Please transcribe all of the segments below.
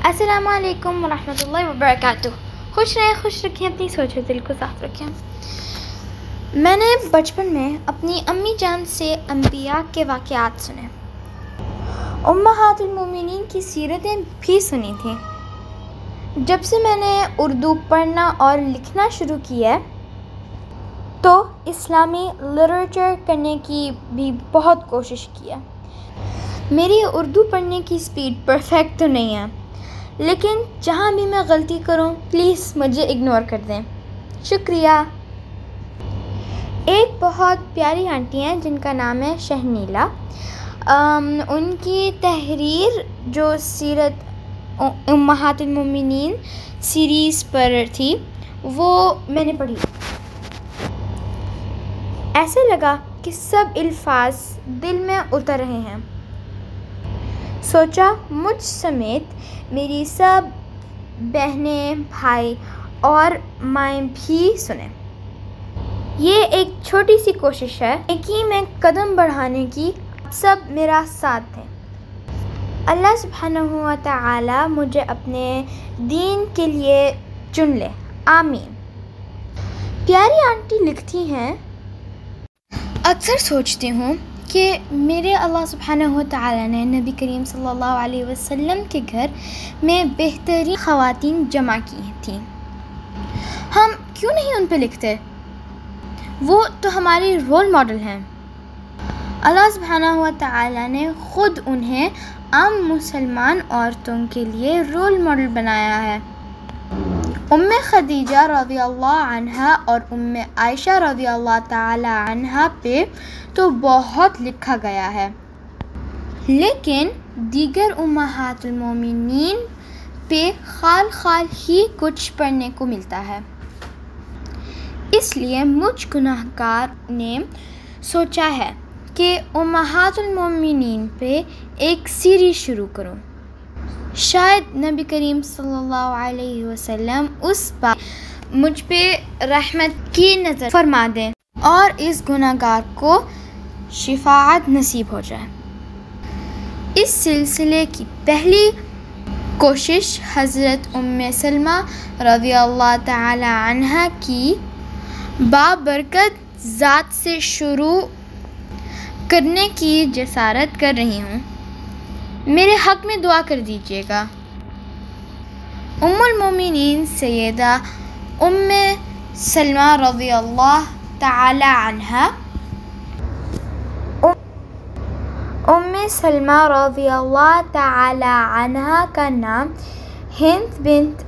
السلام علیکم ورحمۃ اللہ وبرکاتہ۔ خوش رہیں، خوش رکھیں، اپنی سوچ و دل کو صاف رکھیں۔ میں نے بچپن میں اپنی امی جان سے انبیاء کے واقعات سنے، امہات المومنین کی سیرتیں بھی سنی تھیں۔ جب سے میں نے اردو پڑھنا اور لکھنا شروع کیا تو اسلامی لٹریچر کرنے کی بھی بہت کوشش کی ہے۔ میری اردو پڑھنے کی سپیڈ پرفیکٹ تو نہیں ہے، لیکن جہاں بھی میں غلطی کروں پلیز مجھے اگنور کر دیں، شکریہ۔ ایک بہت پیاری آنٹی ہیں جن کا نام ہے شہنیلا، ان کی تحریر جو سیرت امہات المومنین سیریز پر تھی وہ میں نے پڑھی۔ ایسے لگا کہ سب الفاظ دل میں اتر رہے ہیں۔ سوچا مجھ سمیت میری سب بہنیں، بھائی اور مائیں بھی سنیں۔ یہ ایک چھوٹی سی کوشش ہے کہ میں قدم بڑھانے کی، سب میرا ساتھ دیں۔ اللہ سبحانہ و تعالی مجھے اپنے دین کے لیے چن لے، آمین۔ پیاری آنٹی لکھتی ہیں، اکثر سوچتی ہوں کہ میرے اللہ سبحانہ و تعالی نے نبی کریم صلی اللہ علیہ وسلم کے گھر میں بہترین خواتین جمع کی تھیں، ہم کیوں نہیں ان پہ لکھتے؟ وہ تو ہماری رول ماڈل ہیں۔ اللہ سبحانہ و تعالی نے خود انہیں عام مسلمان عورتوں کے لیے رول ماڈل بنایا ہے۔ ام خدیجہ رضی اللہ عنہا اور ام عائشہ رضی اللہ تعالی عنہا پہ تو بہت لکھا گیا ہے، لیکن دیگر امہات المومنین پہ خال ہی کچھ پڑھنے کو ملتا ہے۔ اس لیے مجھ گناہ گار نے سوچا ہے کہ امہات المومنین پہ ایک سیریز شروع کروں، شاید نبی کریم صلی اللہ علیہ وسلم اس بات مجھ پہ رحمت کی نظر فرما دیں اور اس گناہ گار کو شفاعت نصیب ہو جائے۔ اس سلسلے کی پہلی کوشش حضرت ام سلمہ رضی اللہ تعالی عنہا کی بابرکت ذات سے شروع کرنے کی جسارت کر رہی ہوں، میرے حق میں دعا کر دیجیے گا۔ ام المومنین سیدہ ام سلمہ رضی اللہ تعالی عنہا، ام سلمہ رضی اللہ تعالی عنہا کا نام ہند بنت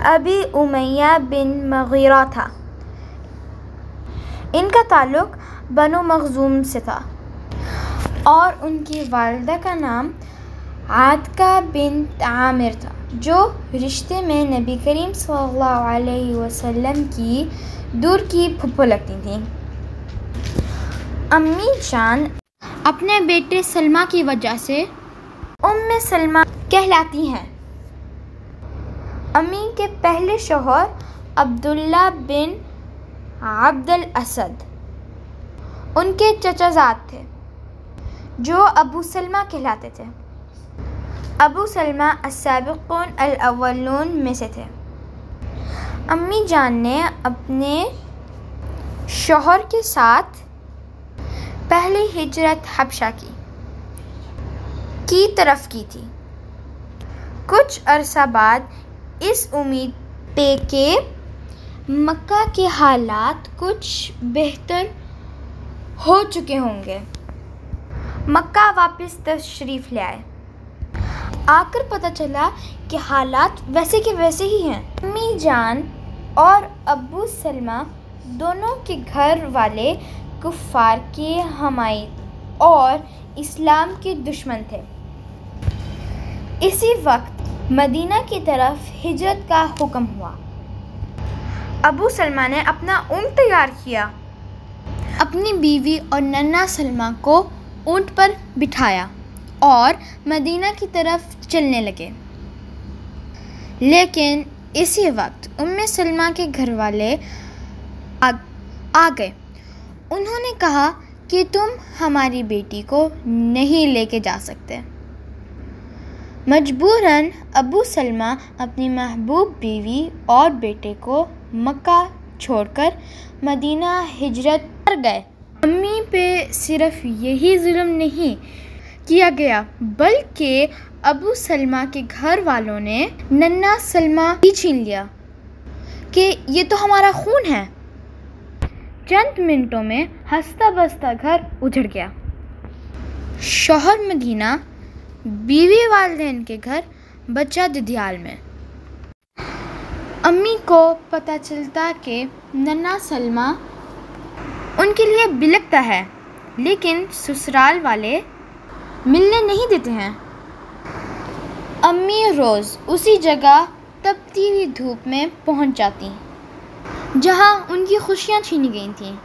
ابی امیہ بن مغیرہ تھا۔ ان کا تعلق بنو مخزوم سے تھا اور ان کی والدہ کا نام عاتکہ بنت عامر تھا، جو رشتے میں نبی کریم صلی اللہ علیہ وسلم کی دور کی پھپھو لگتی تھیں۔ امی جان اپنے بیٹے سلمہ کی وجہ سے ام سلمہ کہلاتی ہیں۔ امی کے پہلے شوہر عبداللہ بن عبد الاسد ان کے چچا زاد تھے جو ابو سلمہ کہلاتے تھے۔ ابو سلمہ السابقون الاولون میں سے تھے۔ امی جان نے اپنے شوہر کے ساتھ پہلی ہجرت حبشہ کی طرف کی تھی، کچھ عرصہ بعد اس امید پہ کہ مکہ کے حالات کچھ بہتر ہو چکے ہوں گے، مکہ واپس تشریف لے آئے۔ آ کر پتہ چلا کہ حالات ویسے کے ویسے ہی ہیں۔ امی جان اور ابو سلمہ دونوں کے گھر والے کفار کے حمایت اور اسلام کے دشمن تھے۔ اسی وقت مدینہ کی طرف ہجرت کا حکم ہوا۔ ابو سلمہ نے اپنا اونٹ تیار کیا، اپنی بیوی اور ننھا سلمہ کو اونٹ پر بٹھایا اور مدینہ کی طرف چلنے لگے۔ لیکن اسی وقت ام سلمہ کے گھر والے آ گئے۔ انہوں نے کہا کہ تم ہماری بیٹی کو نہیں لے کے جا سکتے۔ مجبوراً ابو سلمہ اپنی محبوب بیوی اور بیٹے کو مکہ چھوڑ کر مدینہ ہجرت کر گئے۔ امی پہ صرف یہی ظلم نہیں کیا گیا بلکہ ابو سلمہ کے گھر والوں نے ننھا سلمہ بھی چھین لیا کہ یہ تو ہمارا خون ہے۔ چند منٹوں میں ہنستا بستا گھر اجڑ گیا۔ شوہر مدینہ، بیوی والدین کے گھر، بچہ ددیال میں۔ امی کو پتہ چلتا کہ ننھا سلمہ ان کے لیے بلکتا ہے لیکن سسرال والے ملنے نہیں دیتے ہیں۔ امی روز اسی جگہ تپتی ہوئی دھوپ میں پہنچ جاتی جہاں ان کی خوشیاں چھینی گئی تھیں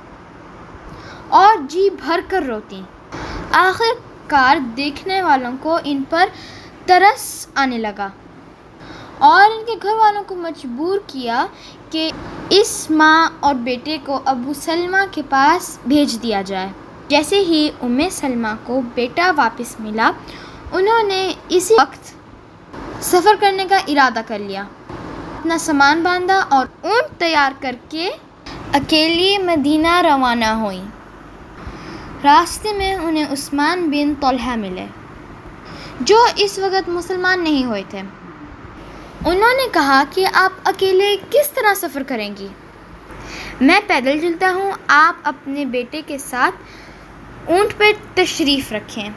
اور جی بھر کر روتی۔ آخر کار دیکھنے والوں کو ان پر ترس آنے لگا اور ان کے گھر والوں کو مجبور کیا کہ اس ماں اور بیٹے کو ابو سلمہ کے پاس بھیج دیا جائے۔ جیسے ہی سلمہ کو بیٹا واپس ملا، انہوں نے اسی وقت سفر کرنے کا ارادہ کر لیا۔ اپنا سامان باندھا اور اونٹ تیار کر کے اکیلی مدینہ روانہ ہوئی۔ راستے میں انہیں عثمان بن طلحہ ملے جو اس وقت مسلمان نہیں ہوئے تھے۔ انہوں نے کہا کہ آپ اکیلے کس طرح سفر کریں گی؟ میں پیدل چلتا ہوں، آپ اپنے بیٹے کے ساتھ اونٹ پر تشریف رکھیں۔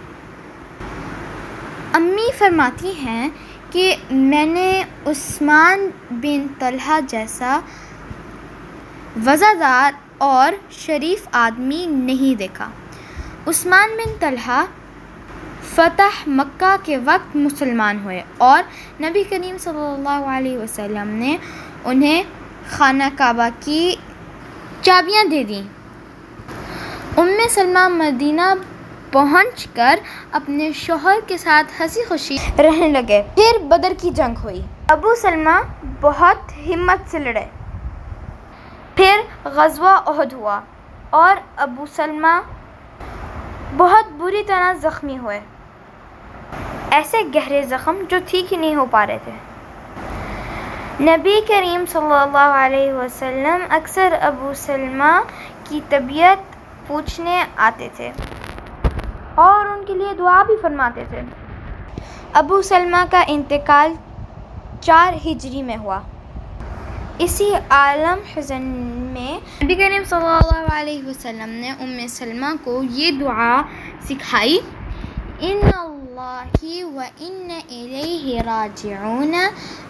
امی فرماتی ہیں کہ میں نے عثمان بن طلحہ جیسا وفادار اور شریف آدمی نہیں دیکھا۔ عثمان بن طلحہ فتح مکہ کے وقت مسلمان ہوئے اور نبی کریم صلی اللہ علیہ وسلم نے انہیں خانہ کعبہ کی چابیاں دے دیں۔ سلمہ مدینہ پہنچ کر اپنے شوہر کے ساتھ ہنسی خوشی رہنے لگے۔ پھر بدر کی جنگ ہوئی۔ ابو سلمہ بہت ہمت سے لڑے۔ پھر غزوہ احد ہوا اور ابو سلمہ بہت بری طرح زخمی ہوئے، ایسے گہرے زخم جو ٹھیک ہی نہیں ہو پا رہے تھے۔ نبی کریم صلی اللہ علیہ وسلم اکثر ابو سلمہ کی طبیعت پوچھنے آتے تھے اور ان کے لیے دعا بھی فرماتے تھے۔ ابو سلمہ کا انتقال 4 ہجری میں ہوا۔ اسی عالم حزن میں نبی کریم صلی اللہ علیہ وسلم نے سلمہ کو یہ دعا سکھائی: ان اللہ و ان الیہ راجعون،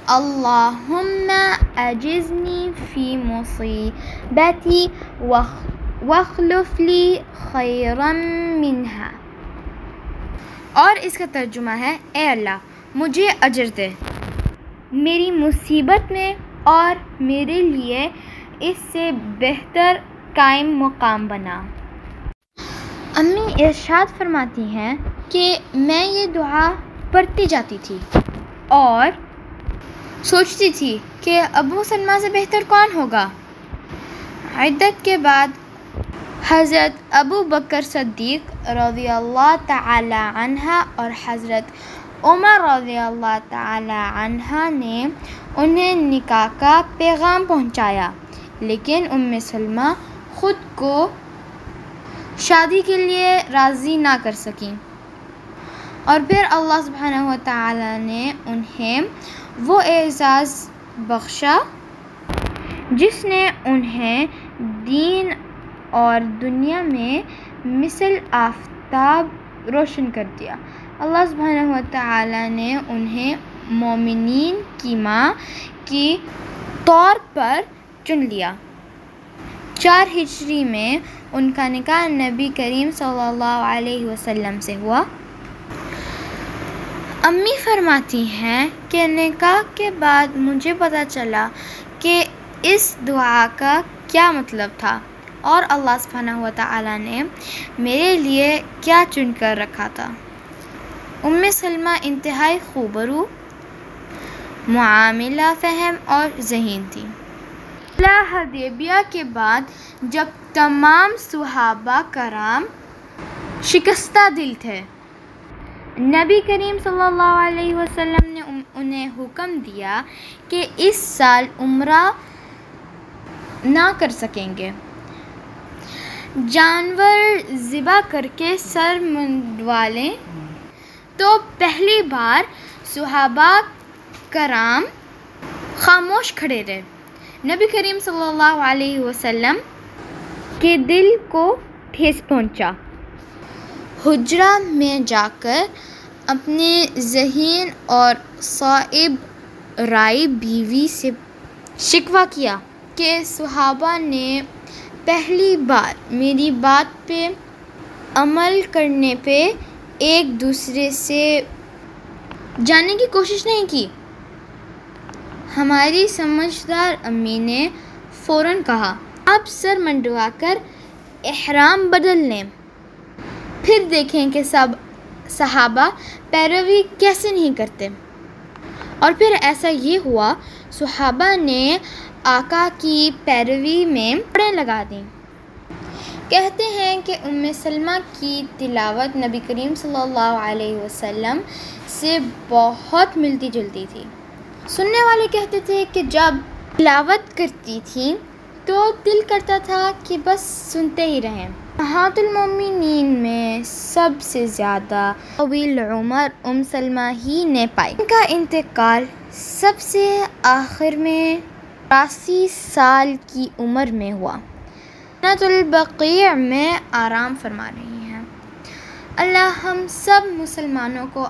اللہم اجزنی فی مصیبتی واخلف لی خیرا منہا۔ اور اس کا ترجمہ ہے: اے اللہ، مجھے اجر دے میری مصیبت میں اور میرے لیے اس سے بہتر قائم مقام بنا۔ امی ارشاد فرماتی ہیں کہ میں یہ دعا پڑھتی جاتی تھی اور سوچتی تھی کہ ابو سلمہ سے بہتر کون ہوگا۔ عدت کے بعد حضرت ابو بکر صدیق رضی اللہ تعالی عنہ اور حضرت عمر رضی اللہ تعالی عنہ نے انہیں نکاح کا پیغام پہنچایا، لیکن سلمہ خود کو شادی کے لیے راضی نہ کر سکیں، اور پھر اللہ سبحانہ و تعالی نے انہیں وہ اعزاز بخشا جس نے انہیں دین اور دنیا میں مثل آفتاب روشن کر دیا۔ اللہ سبحانہ و تعالی نے انہیں مومنین کی ماں کی طور پر چن لیا۔ 4 ہجری میں ان کا نکاح نبی کریم صلی اللہ علیہ وسلم سے ہوا۔ امی فرماتی ہیں کہ نکاح کے بعد مجھے پتہ چلا کہ اس دعا کا کیا مطلب تھا اور اللہ سبحانہ و تعالی نے میرے لیے کیا چن کر رکھا تھا۔ سلمہ انتہائی خوبرو، معاملہ فہم اور ذہین تھی۔ صلح حدیبیہ کے بعد جب تمام صحابہ کرام شکستہ دل تھے، نبی کریم صلی اللہ علیہ وسلم نے انہیں حکم دیا کہ اس سال عمرہ نہ کر سکیں گے۔ جانور ذبح کر کے سر منڈوا لیں۔ تو پہلی بار صحابہ کرام خاموش کھڑے رہے۔ نبی کریم صلی اللہ علیہ وسلم کے دل کو ٹھیس پہنچا۔ حجرہ میں جا کر اپنے ذہین اور صائب رائے بیوی سے شکوہ کیا کہ صحابہ نے پہلی بار میری بات پہ عمل کرنے پہ ایک دوسرے سے جاننے کی کوشش نہیں کی۔ ہماری سمجھدار امی نے فوراً کہا، آپ سر منڈوا کر احرام بدل لیں، پھر دیکھیں کہ سب صحابہ پیروی کیسے نہیں کرتے۔ اور پھر ایسا یہ ہوا، صحابہ نے آقا کی پیروی میں دوڑیں لگا دیں۔ کہتے ہیں کہ سلمہ کی تلاوت نبی کریم صلی اللہ علیہ وسلم سے بہت ملتی جلتی تھی۔ سننے والے کہتے تھے کہ جب تلاوت کرتی تھی تو دل کرتا تھا کہ بس سنتے ہی رہیں۔ امہات المومنین میں سب سے زیادہ طویل عمر سلمہ ہی نے پائی۔ ان کا انتقال سب سے آخر میں 83 سال کی عمر میں ہوا۔ جنت البقیع میں آرام فرما رہی ہیں۔ اللہ ہم سب مسلمانوں کو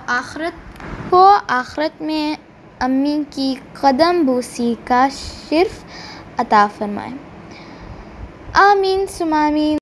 آخرت میں امی کی قدم بوسی کا شرف عطا فرمائے۔ آمین ثم آمین۔